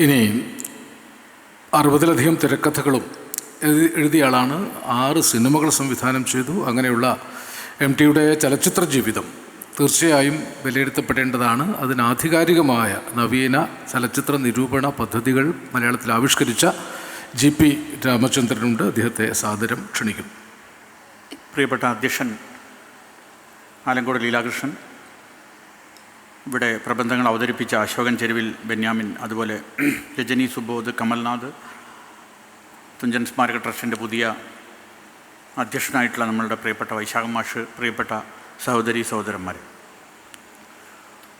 ഇനി 60-ലധികം തിരക്കഥകളും എഴുതിയ ആളാണ്. 6 സിനിമകൾ സംവിധാനം ചെയ്തു. അങ്ങനെയുള്ള MTയുടെ ചലച്ചിത്ര ജീവിതം തീർച്ചയായും വിലയിരുത്തപ്പെടേണ്ടതാണ്. അതിന് ആധികാരികമായ നവീന ചലച്ചിത്ര നിരൂപണ പദ്ധതികൾ മലയാളത്തിൽ ആവിഷ്കരിച്ച GP രാമചന്ദ്രനുണ്ട്. അദ്ദേഹത്തെ സാദരം ക്ഷണിക്കുന്നു. പ്രിയപ്പെട്ട അധ്യക്ഷൻ ആലങ്കോട് ലീലാകൃഷ്ണൻ, ഇവിടെ പ്രബന്ധങ്ങൾ അവതരിപ്പിച്ച അശോകൻ ചെരുവിൽ ബെന്യാമിൻ, അതുപോലെ രജനി സുബോധ്, കമൽനാഥ്, തുഞ്ചൻ സ്മാരക ട്രസ്റ്റിൻ്റെ പുതിയ അധ്യക്ഷനായിട്ടുള്ള നമ്മളുടെ പ്രിയപ്പെട്ട വൈശാഖ മാഷ്, പ്രിയപ്പെട്ട സഹോദരി സഹോദരന്മാർ,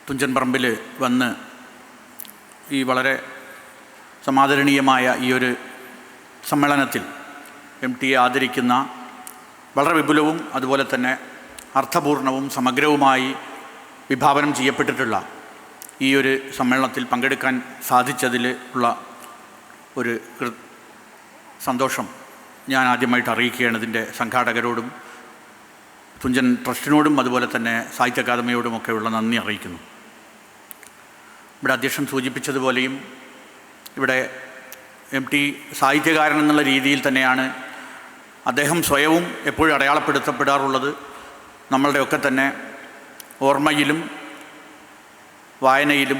തുഞ്ചൻ പറമ്പിൽ വന്ന് ഈ വളരെ സമാദരണീയമായ ഈ ഒരു സമ്മേളനത്തിൽ MTയെ ആദരിക്കുന്ന വളരെ വിപുലവും അതുപോലെ തന്നെ അർത്ഥപൂർണവും സമഗ്രവുമായി വിഭാവനം ചെയ്യപ്പെട്ടിട്ടുള്ള ഈ ഒരു സമ്മേളനത്തിൽ പങ്കെടുക്കാൻ സാധിച്ചതിൽ ഉള്ള ഒരു സന്തോഷം ഞാൻ ആദ്യമായിട്ട് അറിയിക്കുകയാണ്. ഇതിൻ്റെ സംഘാടകരോടും തുഞ്ചൻ ട്രസ്റ്റിനോടും അതുപോലെ തന്നെ സാഹിത്യ അക്കാദമിയോടുമൊക്കെയുള്ള നന്ദി അറിയിക്കുന്നു. ഇവിടെ അധ്യക്ഷൻ സൂചിപ്പിച്ചതുപോലെയും ഇവിടെ MT സാഹിത്യകാരൻ എന്നുള്ള രീതിയിൽ തന്നെയാണ് അദ്ദേഹം സ്വയവും എപ്പോഴും അടയാളപ്പെടുത്തപ്പെടാറുള്ളത്. നമ്മളുടെയൊക്കെ തന്നെ ഓർമ്മയിലും വായനയിലും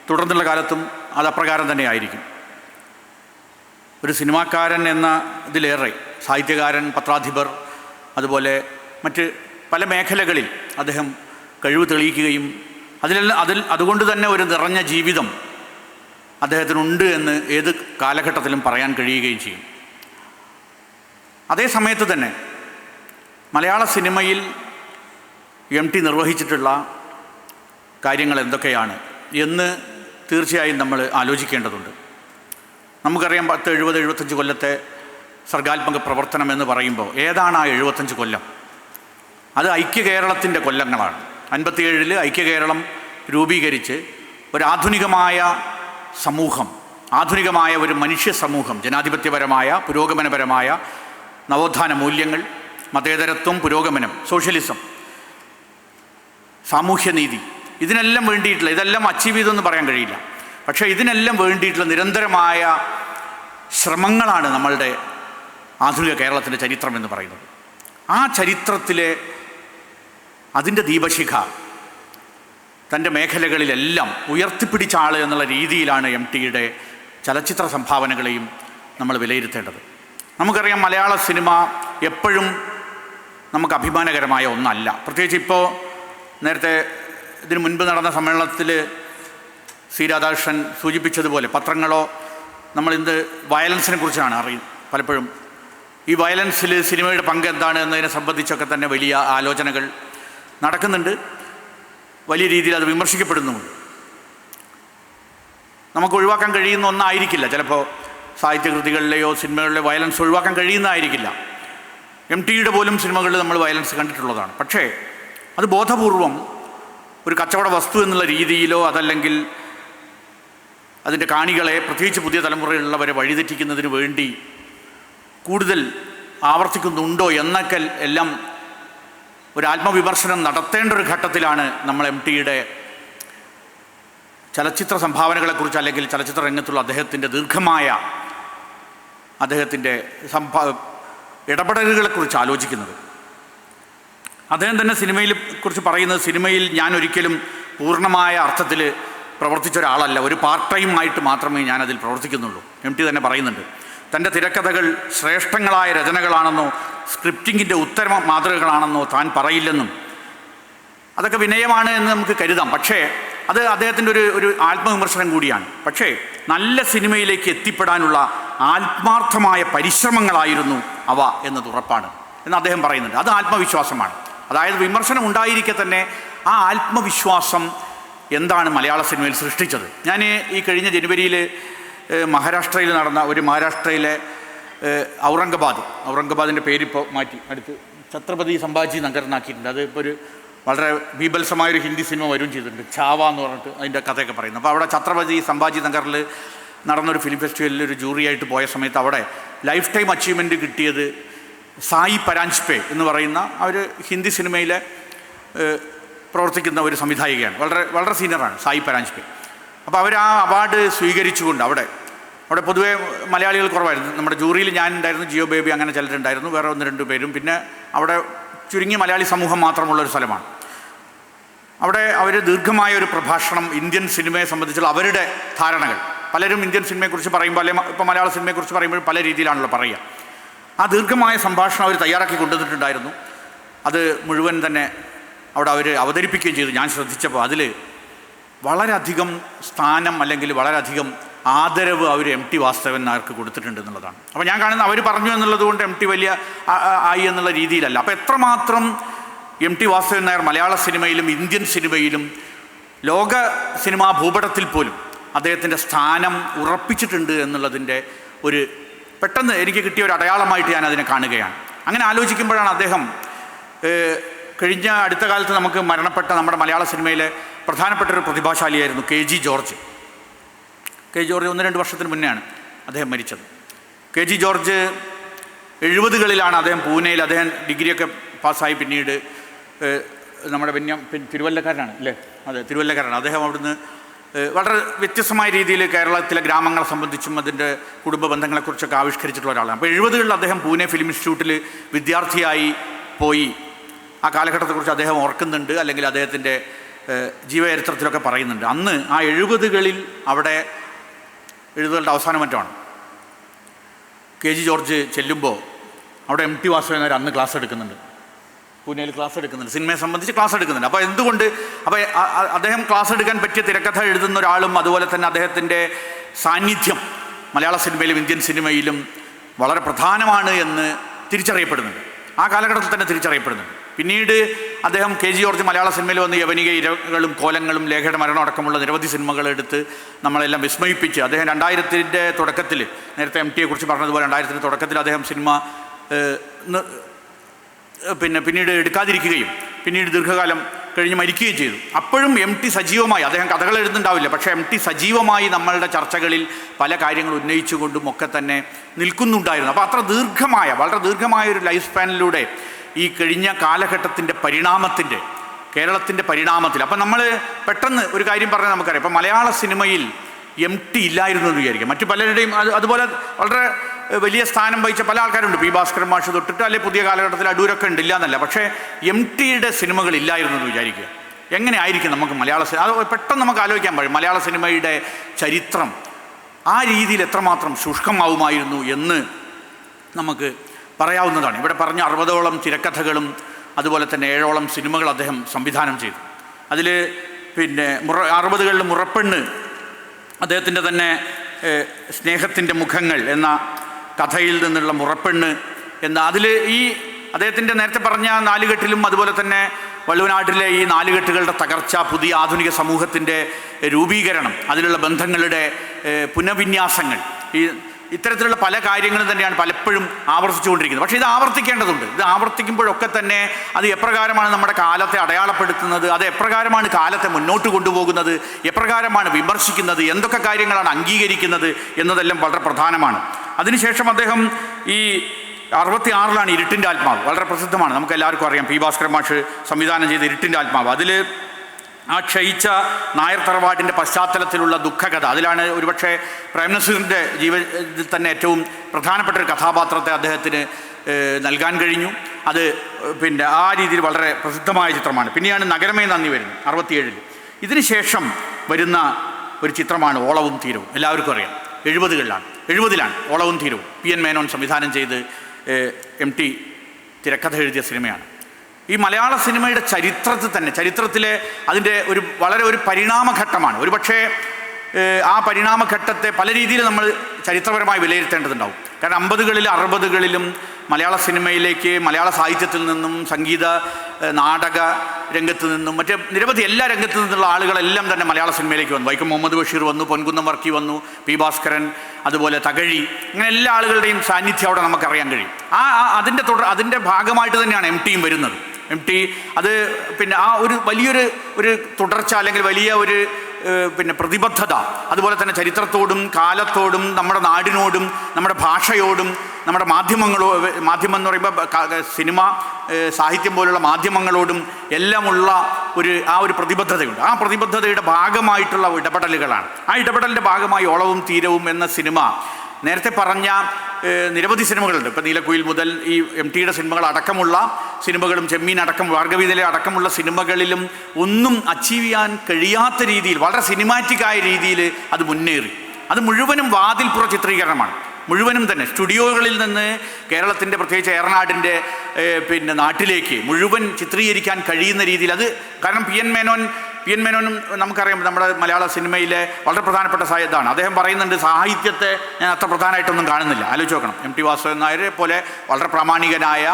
തുടർന്നുള്ള കാലത്തും അതപ്രകാരം തന്നെ ആയിരിക്കും. ഒരു സിനിമാക്കാരൻ എന്ന ഇതിലേറെ സാഹിത്യകാരൻ, പത്രാധിപർ, അതുപോലെ മറ്റ് പല മേഖലകളിൽ അദ്ദേഹം കഴിവ് തെളിയിക്കുകയും അതുകൊണ്ട് തന്നെ ഒരു നിറഞ്ഞ ജീവിതം അദ്ദേഹത്തിനുണ്ട് എന്ന് ഏത് കാലഘട്ടത്തിലും പറയാൻ കഴിയുകയും ചെയ്യും. അതേ സമയത്ത് തന്നെ മലയാള സിനിമയിൽ MT നിർവഹിച്ചിട്ടുള്ള കാര്യങ്ങൾ എന്തൊക്കെയാണ് എന്ന് തീർച്ചയായും നമ്മൾ ആലോചിക്കേണ്ടതുണ്ട്. നമുക്കറിയാം 70-75 കൊല്ലത്തെ സർഗാത്മക പ്രവർത്തനം എന്ന് പറയുമ്പോൾ ഏതാണ് ആ 75 കൊല്ലം? അത് ഐക്യ കേരളത്തിൻ്റെ കൊല്ലങ്ങളാണ്. 57-ൽ ഐക്യ കേരളം രൂപീകരിച്ച് ഒരാധുനികമായ സമൂഹം, ആധുനികമായ ഒരു മനുഷ്യ സമൂഹം, ജനാധിപത്യപരമായ പുരോഗമനപരമായ നവോത്ഥാന മൂല്യങ്ങൾ, മതേതരത്വം, പുരോഗമനം, സോഷ്യലിസം, സാമൂഹ്യനീതി, ഇതിനെല്ലാം വേണ്ടിയിട്ടുള്ള, ഇതെല്ലാം അച്ചീവ് ചെയ്തെന്ന് പറയാൻ കഴിയില്ല, പക്ഷേ ഇതിനെല്ലാം വേണ്ടിയിട്ടുള്ള നിരന്തരമായ ശ്രമങ്ങളാണ് നമ്മളുടെ ആധുനിക കേരളത്തിൻ്റെ ചരിത്രം എന്ന് പറയുന്നത്. ആ ചരിത്രത്തിലെ അതിൻ്റെ ദീപശിഖ തൻ്റെ മേഖലകളിലെല്ലാം ഉയർത്തിപ്പിടിച്ച ആൾ എന്നുള്ള രീതിയിലാണ് MTയുടെ ചലച്ചിത്ര സംഭാവനകളെയും നമ്മൾ വിലയിരുത്തേണ്ടത്. നമുക്കറിയാം, മലയാള സിനിമ എപ്പോഴും നമുക്ക് അഭിമാനകരമായ ഒന്നല്ല. പ്രത്യേകിച്ച് ഇപ്പോൾ നേരത്തെ ഇതിനു മുൻപ് നടന്ന സമ്മേളനത്തിൽ C. രാധാകൃഷ്ണൻ സൂചിപ്പിച്ചതുപോലെ പത്രങ്ങളോ നമ്മളിന്ന് വയലൻസിനെ കുറിച്ചാണ് പലപ്പോഴും ഈ വയലൻസിൽ സിനിമയുടെ പങ്ക് എന്താണ് എന്നതിനെ സംബന്ധിച്ചൊക്കെ തന്നെ വലിയ ആലോചനകൾ നടക്കുന്നുണ്ട്. വലിയ രീതിയിൽ അത് വിമർശിക്കപ്പെടുന്നുമുണ്ട്. നമുക്ക് ഒഴിവാക്കാൻ കഴിയുന്ന ഒന്നായിരിക്കില്ല ചിലപ്പോൾ സാഹിത്യകൃതികളിലെയോ സിനിമകളിലെയോ വയലൻസ് ഒഴിവാക്കാൻ കഴിയുന്നതായിരിക്കില്ല. MTയുടെ പോലും സിനിമകളിൽ നമ്മൾ വയലൻസ് കണ്ടിട്ടുള്ളതാണ്. പക്ഷേ അത് ബോധപൂർവം ഒരു കച്ചവട വസ്തു എന്നുള്ള രീതിയിലോ അതല്ലെങ്കിൽ അതിൻ്റെ കാണികളെ, പ്രത്യേകിച്ച് പുതിയ തലമുറയിലുള്ളവരെ വഴിതെറ്റിക്കുന്നതിന് വേണ്ടി കൂടുതൽ ആവർത്തിക്കുന്നുണ്ടോ എന്നൊക്കെ എല്ലാം ഒരു ആത്മവിമർശനം നടത്തേണ്ട ഒരു ഘട്ടത്തിലാണ് നമ്മൾ MTയുടെ ചലച്ചിത്ര സംഭാവനകളെക്കുറിച്ച് അല്ലെങ്കിൽ ചലച്ചിത്ര രംഗത്തുള്ള അദ്ദേഹത്തിൻ്റെ ദീർഘമായ അദ്ദേഹത്തിൻ്റെ ഇടപെടലുകളെക്കുറിച്ച് ആലോചിക്കുന്നത്. അദ്ദേഹം തന്നെ സിനിമയെ കുറിച്ച് പറയുന്നത്, സിനിമയിൽ ഞാൻ ഒരിക്കലും പൂർണ്ണമായ അർത്ഥത്തിൽ പ്രവർത്തിച്ച ഒരാളല്ല, ഒരു പാർട്ട് ടൈം ആയിട്ട് മാത്രമേ ഞാനതിൽ പ്രവർത്തിക്കുന്നുള്ളൂ. MT തന്നെ പറയുന്നുണ്ട്. തൻ്റെ തിരക്കഥകൾ ശ്രേഷ്ഠങ്ങളായ രചനകളാണെന്നോ സ്ക്രിപ്റ്റിങ്ങിൻ്റെ ഉത്തമ മാതൃകകളാണെന്നോ താൻ പറയില്ലെന്നും, അതൊക്കെ വിനയമാണ് എന്ന് നമുക്ക് കരുതാം. പക്ഷേ അത് അദ്ദേഹത്തിൻ്റെ ഒരു ആത്മവിമർശനം കൂടിയാണ്. പക്ഷേ നല്ല സിനിമയിലേക്ക് എത്തിപ്പെടാനുള്ള ആത്മാർത്ഥമായ പരിശ്രമങ്ങളായിരുന്നു അവ എന്നത് ഉറപ്പാണ് എന്ന് അദ്ദേഹം പറയുന്നുണ്ട്. അത് ആത്മവിശ്വാസമാണ്. അതായത് വിമർശനം ഉണ്ടായിരിക്കെ തന്നെ ആ ആത്മവിശ്വാസം എന്താണ് മലയാള സിനിമയിൽ സൃഷ്ടിച്ചത്. ഞാൻ ഈ കഴിഞ്ഞ ജനുവരിയിൽ മഹാരാഷ്ട്രയിൽ നടന്ന മഹാരാഷ്ട്രയിലെ ഔറംഗാബാദിൻ്റെ പേരിപ്പോൾ മാറ്റി അടുത്ത് ഛത്രപതി സംഭാജി നഗർ എന്നാക്കിയിട്ടുണ്ട്. അത് ഇപ്പോൾ ഒരു വളരെ ബീഭത്സമായൊരു ഹിന്ദി സിനിമ വരും ചെയ്തിട്ടുണ്ട്, ഛാവ എന്ന് പറഞ്ഞിട്ട് അതിൻ്റെ കഥയൊക്കെ പറയുന്നത്. അപ്പോൾ അവിടെ ഛത്രപതി സംഭാജി നഗറിൽ നടന്നൊരു ഫിലിം ഫെസ്റ്റിവലിൽ ഒരു ജൂറിയായിട്ട് പോയ സമയത്ത് അവിടെ ലൈഫ് ടൈം അച്ചീവ്മെൻറ്റ് കിട്ടിയത് സായി പരാഞ്ച്പേ എന്ന് പറയുന്ന ഒരു ഹിന്ദി സിനിമയിലെ പ്രവർത്തിക്കുന്ന ഒരു സംവിധായികയാണ്. വളരെ വളരെ സീനിയറാണ് സായി പരാഞ്ച്പേ. അപ്പോൾ അവർ ആ അവാർഡ് സ്വീകരിച്ചുകൊണ്ട് അവിടെ പൊതുവേ മലയാളികൾ കുറവായിരുന്നു. നമ്മുടെ ജൂറിയിൽ ഞാനുണ്ടായിരുന്നു, ജിയോ ബേബി, അങ്ങനെ ചിലരുണ്ടായിരുന്നു, വേറെ 1-2 പേരും. പിന്നെ അവിടെ ചുരുങ്ങിയ മലയാളി സമൂഹം മാത്രമുള്ളൊരു സ്ഥലമാണ്. അവിടെ അവർ ദീർഘമായ ഒരു പ്രഭാഷണം ഇന്ത്യൻ സിനിമയെ സംബന്ധിച്ചുള്ള അവരുടെ ധാരണകൾ, പലരും ഇന്ത്യൻ സിനിമയെക്കുറിച്ച് പറയുമ്പോൾ അല്ലെങ്കിൽ ഇപ്പോൾ മലയാള സിനിമയെക്കുറിച്ച് പറയുമ്പോൾ പല രീതിയിലാണല്ലോ പറയുക. ആ ദീർഘമായ സംഭാഷണം അവർ തയ്യാറാക്കി കൊണ്ടുവന്നിട്ടുണ്ടായിരുന്നു. അത് മുഴുവൻ തന്നെ അവിടെ അവർ അവതരിപ്പിക്കുകയും ചെയ്തു. ഞാൻ ശ്രദ്ധിച്ചപ്പോൾ അതിൽ വളരെയധികം സ്ഥാനം അല്ലെങ്കിൽ വളരെയധികം ആദരവ് അവർ MT വാസുദേവൻ നായർക്ക് കൊടുത്തിട്ടുണ്ട് എന്നുള്ളതാണ്. അപ്പോൾ ഞാൻ കാണുന്നത് അവർ പറഞ്ഞു എന്നുള്ളത് കൊണ്ട് MT വലിയ ആയി എന്നുള്ള രീതിയിലല്ല. അപ്പോൾ എത്രമാത്രം MT വാസുദേവൻ നായർ മലയാള സിനിമയിലും ഇന്ത്യൻ സിനിമയിലും ലോക സിനിമാ ഭൂപടത്തിൽ പോലും അദ്ദേഹത്തിൻ്റെ സ്ഥാനം ഉറപ്പിച്ചിട്ടുണ്ട് എന്നുള്ളതിൻ്റെ ഒരു പെട്ടെന്ന് എനിക്ക് കിട്ടിയ ഒരു അടയാളമായിട്ട് ഞാൻ അതിനെ കാണുകയാണ്. അങ്ങനെ ആലോചിക്കുമ്പോഴാണ് അദ്ദേഹം കഴിഞ്ഞ അടുത്ത കാലത്ത് നമുക്ക് മരണപ്പെട്ട നമ്മുടെ മലയാള സിനിമയിലെ പ്രധാനപ്പെട്ട ഒരു പ്രതിഭാശാലിയായിരുന്നു KG ജോർജ്. KG ജോർജ് 1-2 വർഷത്തിന് മുന്നെയാണ് അദ്ദേഹം മരിച്ചത്. KG ജോർജ് 70കളിലാണ് അദ്ദേഹം പൂനെയിൽ അദ്ദേഹം ഡിഗ്രിയൊക്കെ പാസ്സായി. പിന്നീട് നമ്മുടെ തിരുവല്ലക്കാരനാണ് അല്ലേ? അതെ, തിരുവല്ലക്കാരനാണ് അദ്ദേഹം. അവിടുന്ന് വളരെ വ്യത്യസ്തമായ രീതിയിൽ കേരളത്തിലെ ഗ്രാമങ്ങളെ സംബന്ധിച്ചും അതിൻ്റെ കുടുംബ ബന്ധങ്ങളെക്കുറിച്ചൊക്കെ ആവിഷ്കരിച്ചിട്ടുള്ള ഒരാളാണ്. അപ്പോൾ 70കളിൽ അദ്ദേഹം പൂനെ ഫിലിം ഇൻസ്റ്റിറ്റ്യൂട്ടിൽ വിദ്യാർത്ഥിയായി പോയി. ആ കാലഘട്ടത്തെക്കുറിച്ച് അദ്ദേഹം ഓർക്കുന്നുണ്ട്, അല്ലെങ്കിൽ അദ്ദേഹത്തിൻ്റെ ജീവചരിത്രത്തിലൊക്കെ പറയുന്നുണ്ട്. അന്ന് ആ 70കളിൽ അവിടെ 70കളുടെ അവസാനം മറ്റാണ് KG ജോർജ് ചെല്ലുമ്പോൾ അവിടെ MT വാസുദേവൻ നായർ അന്ന് ക്ലാസ് എടുക്കുന്നുണ്ട്, പൂനെയിൽ ക്ലാസ് എടുക്കുന്നുണ്ട്, സിനിമയെ സംബന്ധിച്ച് ക്ലാസ് എടുക്കുന്നുണ്ട്. അപ്പോൾ എന്തുകൊണ്ട് അദ്ദേഹം ക്ലാസ് എടുക്കാൻ പറ്റിയ തിരക്കഥ എഴുതുന്ന ഒരാളും അതുപോലെ തന്നെ അദ്ദേഹത്തിൻ്റെ സാന്നിധ്യം മലയാള സിനിമയിലും ഇന്ത്യൻ സിനിമയിലും വളരെ പ്രധാനമാണ് എന്ന് തിരിച്ചറിയപ്പെടുന്നുണ്ട്. ആ കാലഘട്ടത്തിൽ തന്നെ തിരിച്ചറിയപ്പെടുന്നുണ്ട്. പിന്നീട് അദ്ദേഹം KG ജോർജ് മലയാള സിനിമയിൽ വന്ന് യവനിക ഇരകളും കോലങ്ങളും ലേഖയുടെ മരണം അടക്കമുള്ള നിരവധി സിനിമകൾ എടുത്ത് നമ്മളെല്ലാം വിസ്മയിപ്പിച്ച് അദ്ദേഹം 2000ൻ്റെ തുടക്കത്തിൽ, നേരത്തെ MTയെക്കുറിച്ച് പറഞ്ഞതുപോലെ 2000ൻ്റെ തുടക്കത്തിൽ അദ്ദേഹം സിനിമ പിന്നീട് എടുക്കാതിരിക്കുകയും പിന്നീട് ദീർഘകാലം കഴിഞ്ഞ് മരിക്കുകയും ചെയ്തു. അപ്പോഴും MT സജീവമായി, അദ്ദേഹം കഥകൾ എഴുതുന്നുണ്ടാവില്ല, പക്ഷേ MT സജീവമായി നമ്മളുടെ ചർച്ചകളിൽ പല കാര്യങ്ങൾ ഉന്നയിച്ചുകൊണ്ടും ഒക്കെ തന്നെ നിൽക്കുന്നുണ്ടായിരുന്നു. അപ്പോൾ അത്ര വളരെ ദീർഘമായ ഒരു ലൈഫ് സ്പാനിലൂടെ ഈ കഴിഞ്ഞ കാലഘട്ടത്തിൻ്റെ പരിണാമത്തിൻ്റെ, കേരളത്തിൻ്റെ പരിണാമത്തിൽ, അപ്പം നമ്മൾ പെട്ടെന്ന് ഒരു കാര്യം പറഞ്ഞാൽ നമുക്കറിയാം, ഇപ്പം മലയാള സിനിമയിൽ MT ഇല്ലായിരുന്നു എന്ന് വിചാരിക്കാം. മറ്റു പലരുടെയും അതുപോലെ വളരെ വലിയ സ്ഥാനം വഹിച്ച പല ആൾക്കാരുണ്ട്, P. ഭാസ്കരൻ മാഷ് തൊട്ടിട്ട്, അല്ലെങ്കിൽ പുതിയ കാലഘട്ടത്തിൽ അടൂരൊക്കെ ഉണ്ട്, ഇല്ല എന്നല്ല. പക്ഷേ MTയുടെ സിനിമകൾ ഇല്ലായിരുന്നു എന്ന് വിചാരിക്കുക. എങ്ങനെ ആയിരിക്കും നമുക്ക് മലയാള സിനിമ, അത് പെട്ടെന്ന് നമുക്ക് ആലോചിക്കാൻ പറയും, മലയാള സിനിമയുടെ ചരിത്രം ആ രീതിയിൽ എത്രമാത്രം ശുഷ്കമാവുമായിരുന്നു എന്ന് നമുക്ക് പറയാവുന്നതാണ്. ഇവിടെ പറഞ്ഞ 60ഓളം തിരക്കഥകളും അതുപോലെ തന്നെ 7ഓളം സിനിമകൾ അദ്ദേഹം സംവിധാനം ചെയ്തു. അതിൽ 60കളിൽ മുറപ്പെണ്ണ്, അദ്ദേഹത്തിൻ്റെ തന്നെ സ്നേഹത്തിൻ്റെ മുഖങ്ങൾ എന്ന കഥയിൽ നിന്നുള്ള മുറപ്പെണ്ണ് എന്ന, അതിൽ ഈ അദ്ദേഹത്തിൻ്റെ നേരത്തെ പറഞ്ഞ നാലുകെട്ടിലും അതുപോലെ തന്നെ വള്ളുവനാട്ടിലെ ഈ നാലുകെട്ടുകളുടെ തകർച്ച, പുതിയ ആധുനിക സമൂഹത്തിൻ്റെ രൂപീകരണം, അതിലുള്ള ബന്ധങ്ങളുടെ പുനഃവിന്യാസങ്ങൾ, ഇത്തരത്തിലുള്ള പല കാര്യങ്ങളും തന്നെയാണ് പലപ്പോഴും ആവർത്തിച്ചുകൊണ്ടിരിക്കുന്നത്. പക്ഷേ ഇത് ആവർത്തിക്കേണ്ടതുണ്ട്. ഇത് ആവർത്തിക്കുമ്പോഴൊക്കെ തന്നെ അത് എപ്രകാരമാണ് നമ്മുടെ കാലത്തെ അടയാളപ്പെടുത്തുന്നത്, അത് എപ്രകാരമാണ് കാലത്തെ മുന്നോട്ട് കൊണ്ടുപോകുന്നത്, എപ്രകാരമാണ് വിമർശിക്കുന്നത്, എന്തൊക്കെ കാര്യങ്ങളാണ് അംഗീകരിക്കുന്നത് എന്നതെല്ലാം വളരെ പ്രധാനമാണ്. അതിനുശേഷം അദ്ദേഹം ഈ 66ലാണ് ഇരുട്ടിൻ്റെ ആത്മാവ്, വളരെ പ്രസിദ്ധമാണ്, നമുക്ക് എല്ലാവർക്കും അറിയാം. P. ഭാസ്കരൻ മാഷ് സംവിധാനം ചെയ്ത ഇരുട്ടിൻ്റെ ആത്മാവ്. അതിൽ ആ ക്ഷയിച്ച നായർ തറവാടിൻ്റെ പശ്ചാത്തലത്തിലുള്ള ദുഃഖകഥ, അതിലാണ് ഒരുപക്ഷെ പ്രേംനസീറിൻ്റെ ജീവിതത്തിൽ തന്നെ ഏറ്റവും പ്രധാനപ്പെട്ട ഒരു കഥാപാത്രത്തെ അദ്ദേഹത്തിന് നൽകാൻ കഴിഞ്ഞു. അത് ആ രീതിയിൽ വളരെ പ്രസിദ്ധമായ ചിത്രമാണ്. പിന്നെയാണ് നഗരമേ നന്ദി വരുന്നത് 67. ഇതിനുശേഷം വരുന്ന ഒരു ചിത്രമാണ് ഓളവും തീരവും. എല്ലാവർക്കും അറിയാം, 70ലാണ് ഓളവും തീരവും. P. N. മേനോൻ സംവിധാനം ചെയ്ത് MT തിരക്കഥ എഴുതിയ സിനിമയാണ്. ഈ മലയാള സിനിമയുടെ ചരിത്രത്തിലെ അതിൻ്റെ വളരെ ഒരു പരിണാമഘട്ടമാണ്. ഒരുപക്ഷേ ആ പരിണാമഘട്ടത്തെ പല രീതിയിൽ നമ്മൾ ചരിത്രപരമായി വിലയിരുത്തേണ്ടതുണ്ടാവും. കാരണം 50കളിലും 60കളിലും മലയാള സിനിമയിലേക്ക്, മലയാള സാഹിത്യത്തിൽ നിന്നും, സംഗീത നാടക രംഗത്ത് നിന്നും, മറ്റ് നിരവധി എല്ലാ രംഗത്തു നിന്നുള്ള ആളുകളെല്ലാം തന്നെ മലയാള സിനിമയിലേക്ക് വന്നു. വൈക്കം മുഹമ്മദ് ബഷീർ വന്നു, പൊൻകുന്നം വർക്കി വന്നു, P. ഭാസ്കരൻ, അതുപോലെ തകഴി, ഇങ്ങനെ എല്ലാ ആളുകളുടെയും സാന്നിധ്യം അവിടെ നമുക്കറിയാൻ കഴിയും. അതിൻ്റെ ഭാഗമായിട്ട് തന്നെയാണ് MTയും വരുന്നത്. MT അത് ആ ഒരു വലിയൊരു തുടർച്ച, അല്ലെങ്കിൽ വലിയ പിന്നെ പ്രതിബദ്ധത, അതുപോലെ തന്നെ ചരിത്രത്തോടും കാലത്തോടും നമ്മുടെ നാടിനോടും നമ്മുടെ ഭാഷയോടും നമ്മുടെ മാധ്യമം എന്ന് പറയുമ്പോൾ സിനിമ, സാഹിത്യം പോലുള്ള മാധ്യമങ്ങളോടും എല്ലാമുള്ള ആ ഒരു പ്രതിബദ്ധതയുണ്ട്. ആ പ്രതിബദ്ധതയുടെ ഭാഗമായിട്ടുള്ള ഇടപെടലുകളാണ്. ആ ഇടപെടലിൻ്റെ ഭാഗമായി ഓളവും തീരവും എന്ന സിനിമ, നേരത്തെ പറഞ്ഞ നിരവധി സിനിമകളുണ്ട്. ഇപ്പോൾ നീലക്കുയിൽ മുതൽ ഈ MTയുടെ സിനിമകൾ അടക്കമുള്ള സിനിമകളും, ചെമ്മീൻ അടക്കം, ഭാർഗവീനിലെ അടക്കമുള്ള സിനിമകളിലും ഒന്നും അച്ചീവ് ചെയ്യാൻ കഴിയാത്ത രീതിയിൽ, വളരെ സിനിമാറ്റിക്കായ രീതിയിൽ അത് മുന്നേറി. അത് മുഴുവനും വാതിൽപ്പുറ ചിത്രീകരണമാണ്. മുഴുവനും തന്നെ സ്റ്റുഡിയോകളിൽ നിന്ന് കേരളത്തിൻ്റെ, പ്രത്യേകിച്ച് ഏറനാടിൻ്റെ പിന്നെ നാട്ടിലേക്ക് മുഴുവൻ ചിത്രീകരിക്കാൻ കഴിയുന്ന രീതിയിൽ അത്. കാരണം പി എൻ മേനോനും നമുക്കറിയാം, നമ്മുടെ മലയാള സിനിമയിലെ വളരെ പ്രധാനപ്പെട്ട ഇതാണ്. അദ്ദേഹം പറയുന്നുണ്ട്, സാഹിത്യത്തെ ഞാൻ അത്ര പ്രധാനമായിട്ടൊന്നും കാണുന്നില്ല. ആലോചിച്ച് നോക്കണം, MT വാസുദേവൻ നായരെ പോലെ വളരെ പ്രാമാണികനായ